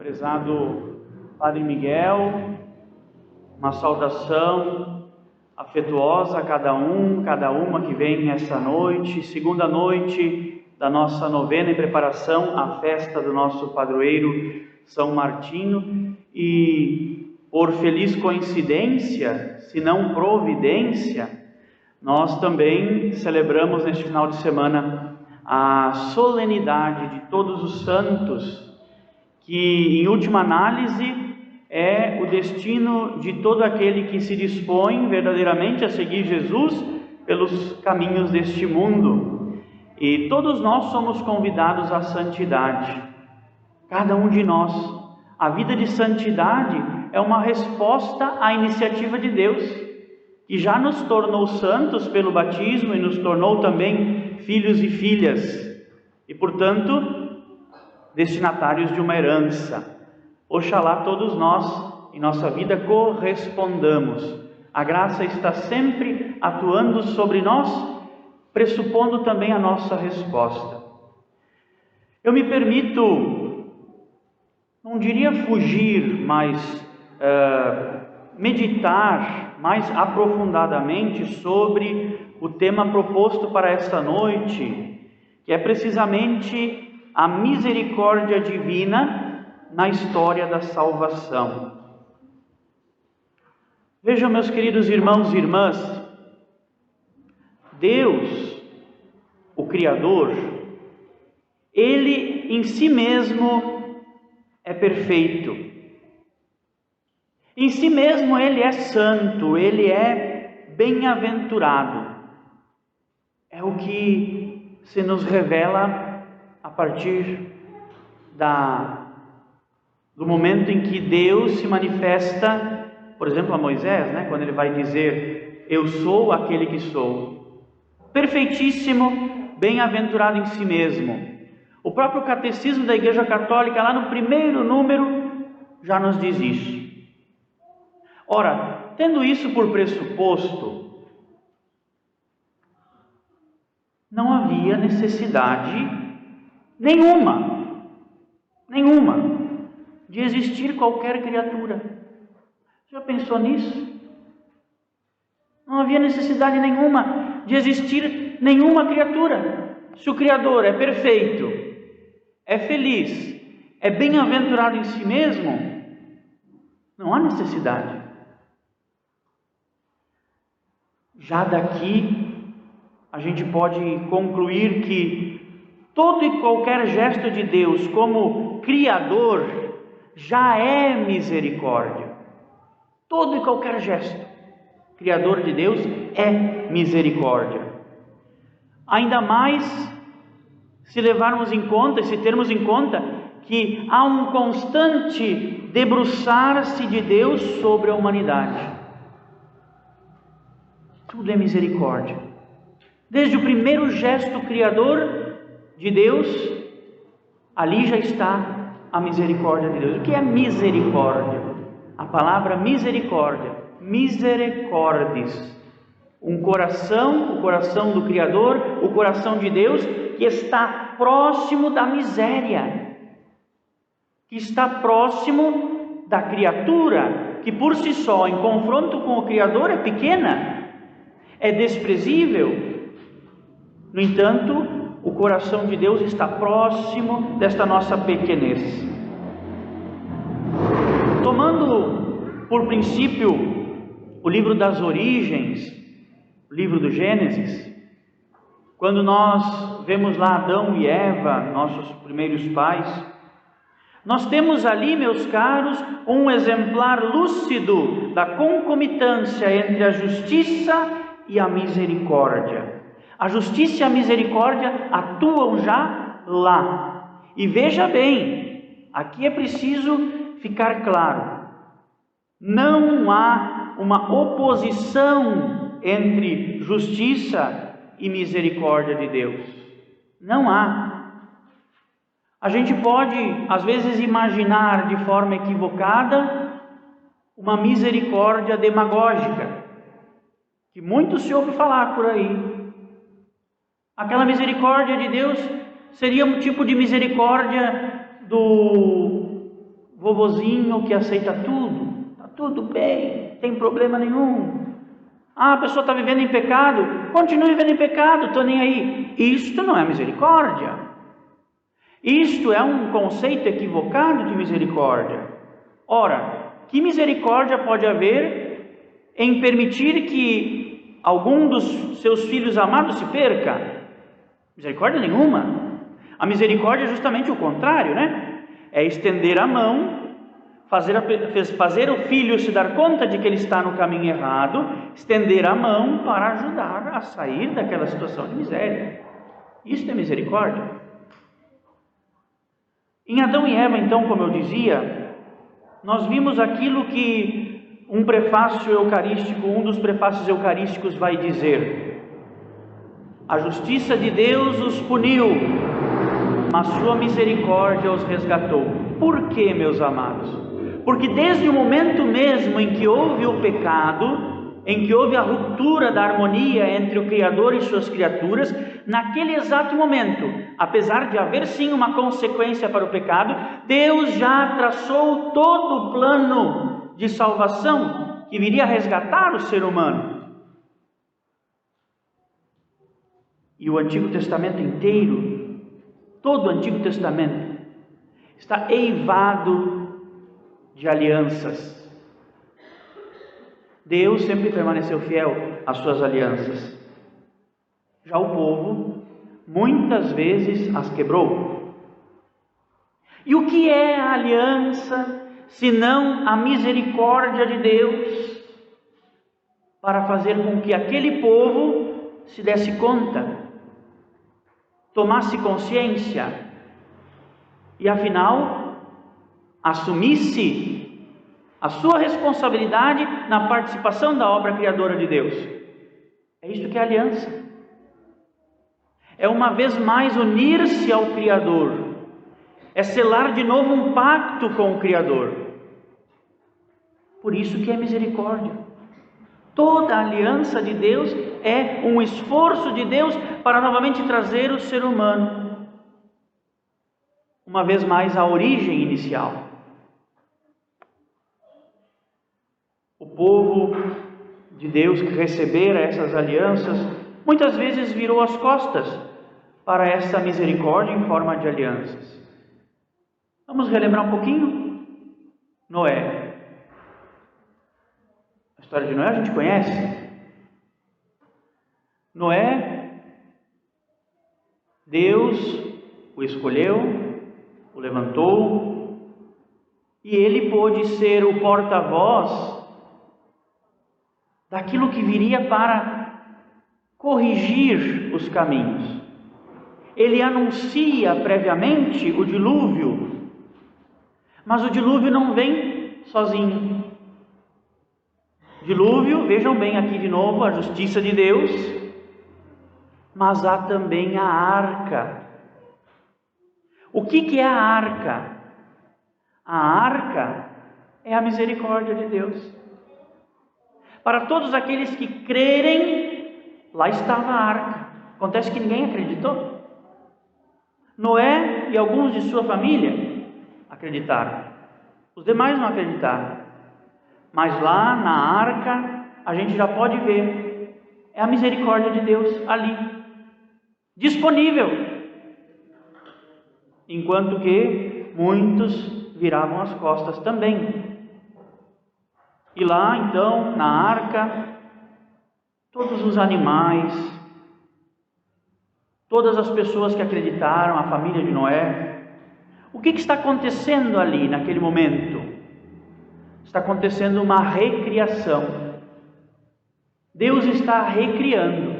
prezado Padre Miguel, uma saudação afetuosa a cada um, cada uma que vem esta noite, segunda noite da nossa novena em preparação à festa do nosso padroeiro São Martinho. E por feliz coincidência, se não providência, nós também celebramos neste final de semana a solenidade de todos os santos, que em última análise é o destino de todo aquele que se dispõe verdadeiramente a seguir Jesus pelos caminhos deste mundo. E todos nós somos convidados à santidade, cada um de nós. A vida de santidade é uma resposta à iniciativa de Deus, que já nos tornou santos pelo batismo e nos tornou também filhos e filhas, e portanto destinatários de uma herança. Oxalá todos nós, em nossa vida, correspondamos. A graça está sempre atuando sobre nós, pressupondo também a nossa resposta. Eu me permito, não diria fugir, mas meditar mais aprofundadamente sobre o tema proposto para esta noite, que é precisamente a misericórdia divina na história da salvação. Vejam, meus queridos irmãos e irmãs, Deus, o Criador, Ele em si mesmo é perfeito. Em si mesmo Ele é santo, Ele é bem-aventurado. É o que se nos revela a partir do momento em que Deus se manifesta, por exemplo, a Moisés, quando ele vai dizer: eu sou aquele que sou. Perfeitíssimo, bem-aventurado em si mesmo. O próprio Catecismo da Igreja Católica, lá no primeiro número, já nos diz isso. Ora, tendo isso por pressuposto, não havia necessidade nenhuma de existir qualquer criatura. Já pensou nisso? Não havia necessidade nenhuma de existir nenhuma criatura. Se o Criador é perfeito, é feliz, é bem-aventurado em si mesmo, não há necessidade. Já daqui a gente pode concluir que todo e qualquer gesto de Deus como Criador já é misericórdia. Todo e qualquer gesto Criador de Deus é misericórdia. Ainda mais se levarmos em conta, se termos em conta que há um constante debruçar-se de Deus sobre a humanidade. Tudo é misericórdia. Desde o primeiro gesto criador de Deus, ali já está a misericórdia de Deus. O que é misericórdia? A palavra misericórdia, misericordis, o coração do Criador, o coração de Deus, que está próximo da miséria, que está próximo da criatura, que por si só, em confronto com o Criador, é pequena, é desprezível. No entanto, o coração de Deus está próximo desta nossa pequenez. Tomando por princípio o livro das origens, o livro do Gênesis, quando nós vemos lá Adão e Eva, nossos primeiros pais, nós temos ali, meus caros, um exemplar lúcido da concomitância entre a justiça e a misericórdia. A justiça e a misericórdia atuam já lá. E veja bem, aqui é preciso ficar claro: não há uma oposição entre justiça e misericórdia de Deus. Não há. A gente pode, às vezes, imaginar de forma equivocada uma misericórdia demagógica, que muito se ouve falar por aí. Aquela misericórdia de Deus seria um tipo de misericórdia do vovozinho que aceita tudo, está tudo bem, não tem problema nenhum. Ah, a pessoa está vivendo em pecado, continue vivendo em pecado, estou nem aí. Isto não é misericórdia. Isto é um conceito equivocado de misericórdia. Ora, que misericórdia pode haver em permitir que algum dos seus filhos amados se perca? Misericórdia nenhuma. A misericórdia é justamente o contrário, né? É estender a mão, fazer o filho se dar conta de que ele está no caminho errado, estender a mão para ajudar a sair daquela situação de miséria. Isso é misericórdia. Em Adão e Eva, então, como eu dizia, nós vimos aquilo que um prefácio eucarístico, um dos prefácios eucarísticos vai dizer: a justiça de Deus os puniu, mas sua misericórdia os resgatou. Por quê, meus amados? Porque desde o momento mesmo em que houve o pecado, em que houve a ruptura da harmonia entre o Criador e suas criaturas, naquele exato momento, apesar de haver sim uma consequência para o pecado, Deus já traçou todo o plano de salvação que viria a resgatar o ser humano. E o Antigo Testamento inteiro, todo o Antigo Testamento, está eivado de alianças. Deus sempre permaneceu fiel às suas alianças. Já o povo, muitas vezes, as quebrou. E o que é a aliança, senão a misericórdia de Deus, para fazer com que aquele povo se desse conta, tomasse consciência e, afinal, assumisse a sua responsabilidade na participação da obra criadora de Deus. É isto que é aliança. É uma vez mais unir-se ao Criador, é selar de novo um pacto com o Criador. Por isso que é misericórdia. Toda a aliança de Deus é um esforço de Deus para novamente trazer o ser humano, uma vez mais, à origem inicial. O povo de Deus que recebera essas alianças, muitas vezes virou as costas para essa misericórdia em forma de alianças. Vamos relembrar um pouquinho? Noé. A história de Noé a gente conhece. Noé, Deus o escolheu, o levantou, e ele pôde ser o porta-voz daquilo que viria para corrigir os caminhos. Ele anuncia previamente o dilúvio, mas o dilúvio não vem sozinho. Dilúvio, vejam bem aqui de novo a justiça de Deus, mas há também a arca. O que é a arca? A arca é a misericórdia de Deus. Para todos aqueles que crerem, lá estava a arca. Acontece que ninguém acreditou. Noé e alguns de sua família acreditaram. Os demais não acreditaram. Mas lá na arca, a gente já pode ver. É a misericórdia de Deus ali, disponível. Enquanto que muitos viravam as costas também. E lá, então, na arca, todos os animais, todas as pessoas que acreditaram, a família de Noé. O que está acontecendo ali naquele momento? Está acontecendo uma recriação. Deus está recriando.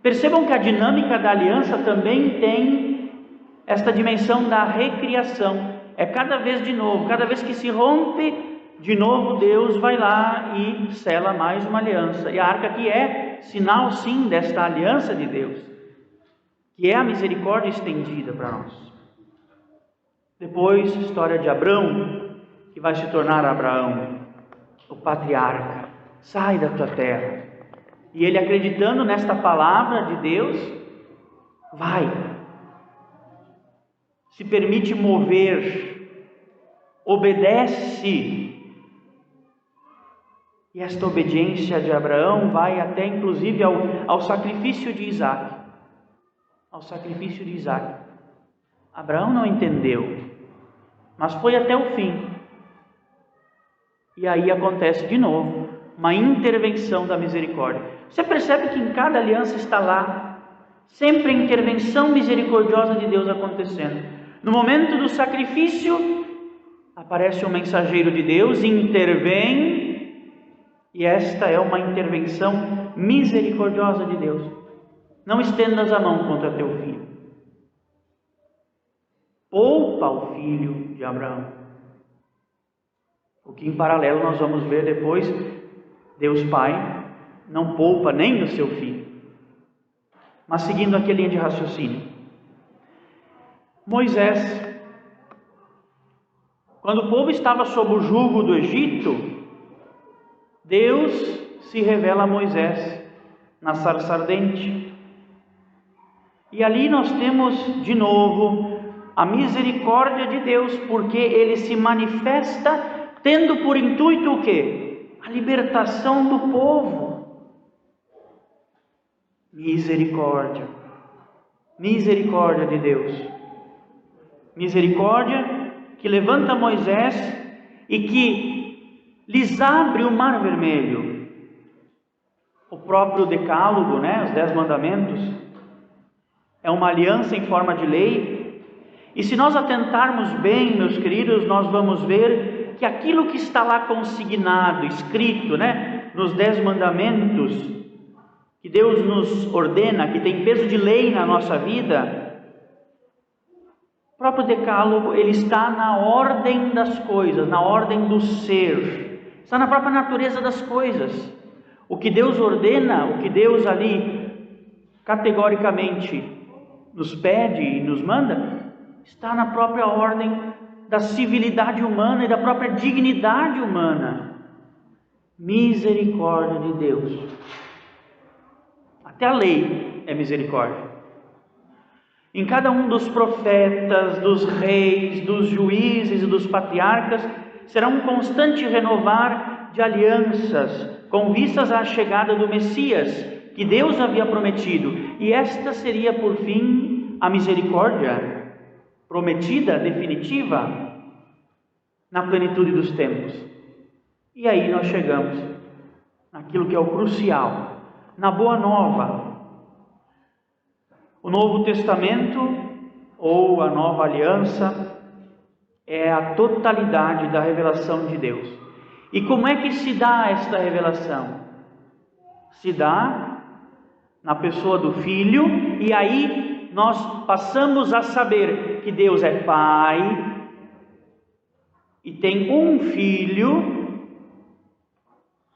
Percebam que a dinâmica da aliança também tem esta dimensão da recriação. É cada vez de novo, cada vez que se rompe, de novo Deus vai lá e sela mais uma aliança. E a arca aqui é sinal, sim, desta aliança de Deus, que é a misericórdia estendida para nós. Depois, a história de Abrão, que vai se tornar Abraão, o patriarca. Sai da tua terra. E ele, acreditando nesta palavra de Deus, vai. Se permite mover, obedece. E esta obediência de Abraão vai até inclusive ao sacrifício de Isaac. Ao sacrifício de Isaac. Abraão não entendeu, mas foi até o fim. E aí acontece de novo uma intervenção da misericórdia. Você percebe que em cada aliança está lá sempre a intervenção misericordiosa de Deus acontecendo. No momento do sacrifício, aparece um mensageiro de Deus, intervém, e esta é uma intervenção misericordiosa de Deus. Não estendas a mão contra teu filho. Poupa o filho de Abraão. O que em paralelo nós vamos ver depois, Deus Pai não poupa nem o seu filho. Mas seguindo aquela linha de raciocínio, Moisés, quando o povo estava sob o jugo do Egito, Deus se revela a Moisés na sarça ardente. E ali nós temos de novo a misericórdia de Deus, porque Ele se manifesta tendo por intuito o quê? A libertação do povo. Misericórdia. Misericórdia de Deus. Misericórdia que levanta Moisés e que lhes abre o mar vermelho. O próprio decálogo, os 10 mandamentos, é uma aliança em forma de lei. E se nós atentarmos bem, meus queridos, nós vamos ver que aquilo que está lá consignado, escrito, nos 10 mandamentos, que Deus nos ordena, que tem peso de lei na nossa vida, o próprio decálogo, ele está na ordem das coisas, na ordem do ser, está na própria natureza das coisas. O que Deus ordena, o que Deus ali categoricamente nos pede e nos manda, está na própria ordem da civilidade humana e da própria dignidade humana. Misericórdia de Deus. Até a lei é misericórdia. Em cada um dos profetas, dos reis, dos juízes e dos patriarcas, será um constante renovar de alianças, com vistas à chegada do Messias, que Deus havia prometido. E esta seria, por fim, a misericórdia prometida, definitiva, na plenitude dos tempos. E aí nós chegamos naquilo que é o crucial, na Boa Nova. O Novo Testamento, ou a Nova Aliança, é a totalidade da revelação de Deus. E como é que se dá esta revelação? Se dá na pessoa do Filho, e aí nós passamos a saber que Deus é Pai, e tem um Filho,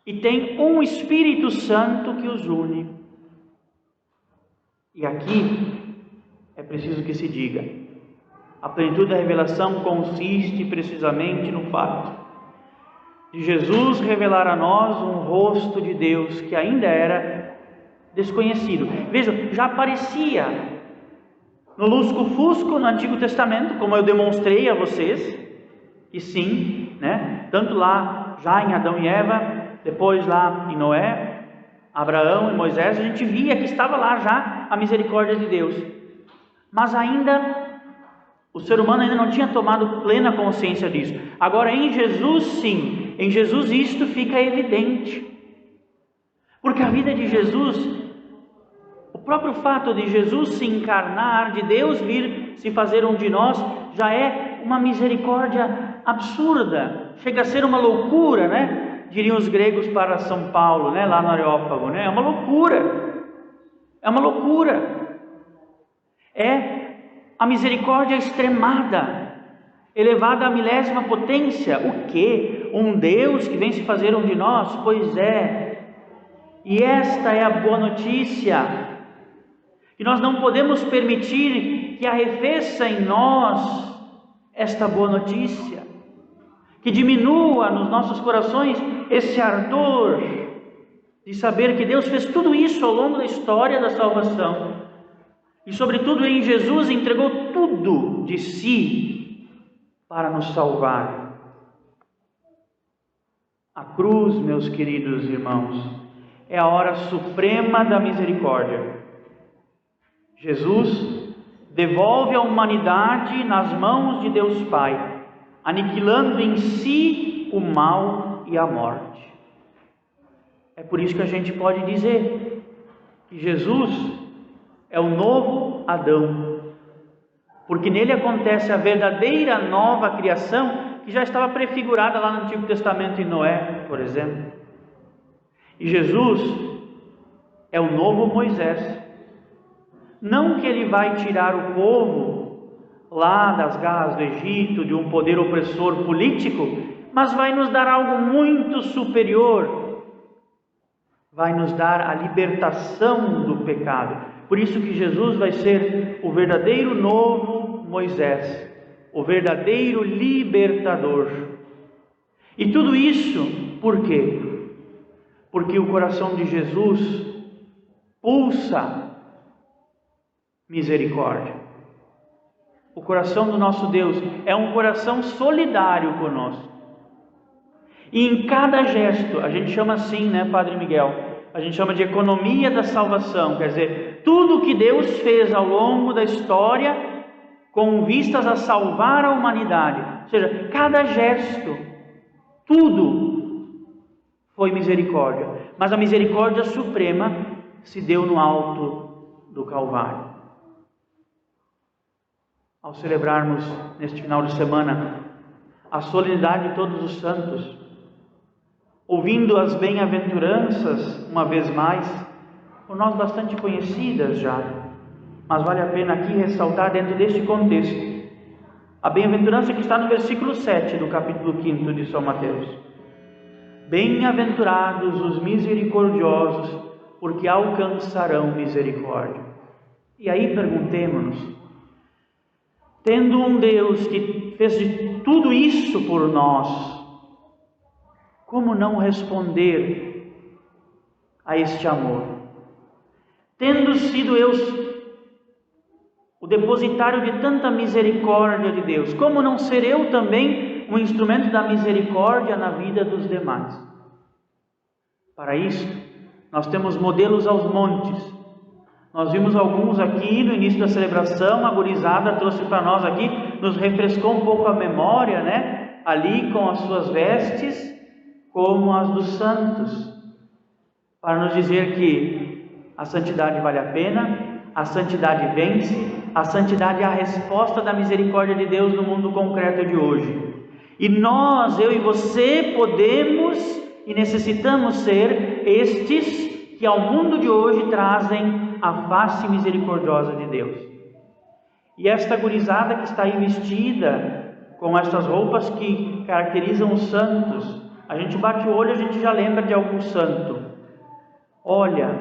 e tem um Espírito Santo que os une. E aqui é preciso que se diga, a plenitude da revelação consiste precisamente no fato de Jesus revelar a nós um rosto de Deus que ainda era desconhecido. Vejam, já aparecia no lusco-fusco no Antigo Testamento, como eu demonstrei a vocês, que sim, tanto lá já em Adão e Eva, depois lá em Noé, Abraão e Moisés, a gente via que estava lá já a misericórdia de Deus. Mas ainda, o ser humano ainda não tinha tomado plena consciência disso. Agora em Jesus sim, em Jesus isto fica evidente. Porque a vida de Jesus, o próprio fato de Jesus se encarnar, de Deus vir se fazer um de nós, já é uma misericórdia absurda. Chega a ser uma loucura, diriam os gregos para São Paulo, lá no Areópago, é uma loucura, é uma loucura, é a misericórdia extremada, elevada à milésima potência. O quê? Um Deus que vem se fazer um de nós? Pois é, e esta é a boa notícia, que nós não podemos permitir que arrefeça em nós esta boa notícia, que diminua nos nossos corações esse ardor de saber que Deus fez tudo isso ao longo da história da salvação e, sobretudo, em Jesus entregou tudo de si para nos salvar. A cruz, meus queridos irmãos, é a hora suprema da misericórdia. Jesus devolve a humanidade nas mãos de Deus Pai, aniquilando em si o mal e a morte. É por isso que a gente pode dizer que Jesus é o novo Adão, porque nele acontece a verdadeira nova criação que já estava prefigurada lá no Antigo Testamento em Noé, por exemplo. E Jesus é o novo Moisés. Não que ele vai tirar o povo lá das garras do Egito, de um poder opressor político, mas vai nos dar algo muito superior. Vai nos dar a libertação do pecado. Por isso que Jesus vai ser o verdadeiro novo Moisés, o verdadeiro libertador. E tudo isso por quê? Porque o coração de Jesus pulsa misericórdia. O coração do nosso Deus é um coração solidário conosco. E em cada gesto, a gente chama assim, né, Padre Miguel? A gente chama de economia da salvação, quer dizer, tudo que Deus fez ao longo da história com vistas a salvar a humanidade, ou seja, cada gesto, tudo foi misericórdia, mas a misericórdia suprema se deu no alto do Calvário. Ao celebrarmos neste final de semana a solenidade de todos os santos, ouvindo as bem-aventuranças uma vez mais, por nós bastante conhecidas já, mas vale a pena aqui ressaltar dentro deste contexto a bem-aventurança que está no versículo 7 do capítulo 5 de São Mateus. Bem-aventurados os misericordiosos, porque alcançarão misericórdia. E aí perguntemo-nos, tendo um Deus que fez de tudo isso por nós, como não responder a este amor? Tendo sido eu o depositário de tanta misericórdia de Deus, como não ser eu também um instrumento da misericórdia na vida dos demais? Para isso, nós temos modelos aos montes. Nós vimos alguns aqui no início da celebração, a gurizada trouxe para nós aqui, nos refrescou um pouco a memória, né? Ali com as suas vestes, como as dos santos, para nos dizer que a santidade vale a pena, a santidade vence, a santidade é a resposta da misericórdia de Deus no mundo concreto de hoje. E nós, eu e você, podemos e necessitamos ser estes que ao mundo de hoje trazem a face misericordiosa de Deus. E esta gurizada que está aí vestida com estas roupas que caracterizam os santos, a gente bate o olho, a gente já lembra de algum santo. Olha,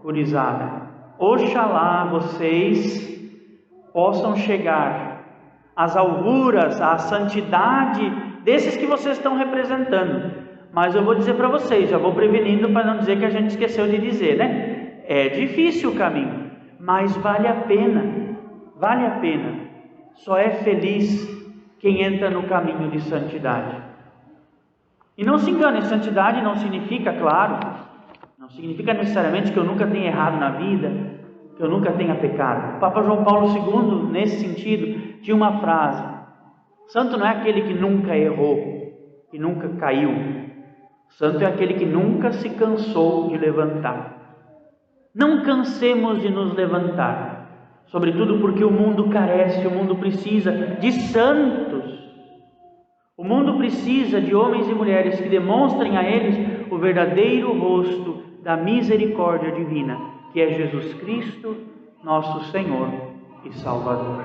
gurizada, oxalá vocês possam chegar às alvuras, à santidade desses que vocês estão representando. Mas eu vou dizer para vocês, já vou prevenindo para não dizer que a gente esqueceu de dizer, né? É difícil o caminho, mas vale a pena, vale a pena. Só é feliz quem entra no caminho de santidade. E não se engane, santidade não significa, claro, não significa necessariamente que eu nunca tenha errado na vida, que eu nunca tenha pecado. O Papa João Paulo II, nesse sentido, tinha uma frase: santo não é aquele que nunca errou, que nunca caiu. Santo é aquele que nunca se cansou de levantar. Não cansemos de nos levantar, sobretudo porque o mundo carece, o mundo precisa de santos. O mundo precisa de homens e mulheres que demonstrem a eles o verdadeiro rosto da misericórdia divina, que é Jesus Cristo, nosso Senhor e Salvador.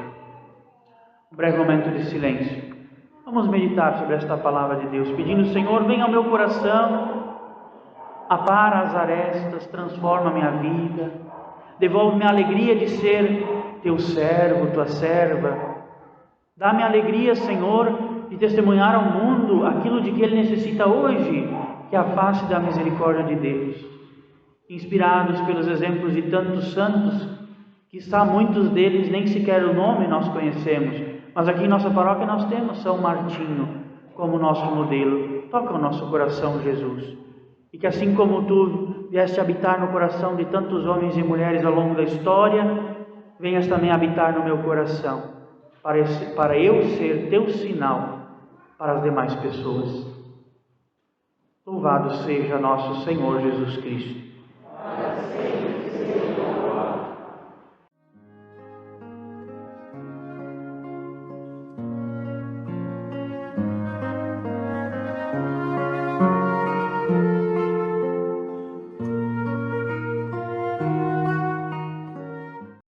Um breve momento de silêncio. Vamos meditar sobre esta palavra de Deus, pedindo: Senhor, venha ao meu coração, apara as arestas, transforma a minha vida, devolve-me a alegria de ser teu servo, tua serva. Dá-me a alegria, Senhor, de testemunhar ao mundo aquilo de que ele necessita hoje, que é a face da misericórdia de Deus. Inspirados pelos exemplos de tantos santos, quizá muitos deles nem sequer o nome nós conhecemos, mas aqui em nossa paróquia nós temos São Martinho como nosso modelo. toca o nosso coração, Jesus. E que assim como tu vieste habitar no coração de tantos homens e mulheres ao longo da história, venhas também habitar no meu coração, para eu ser teu sinal para as demais pessoas. Louvado seja nosso Senhor Jesus Cristo.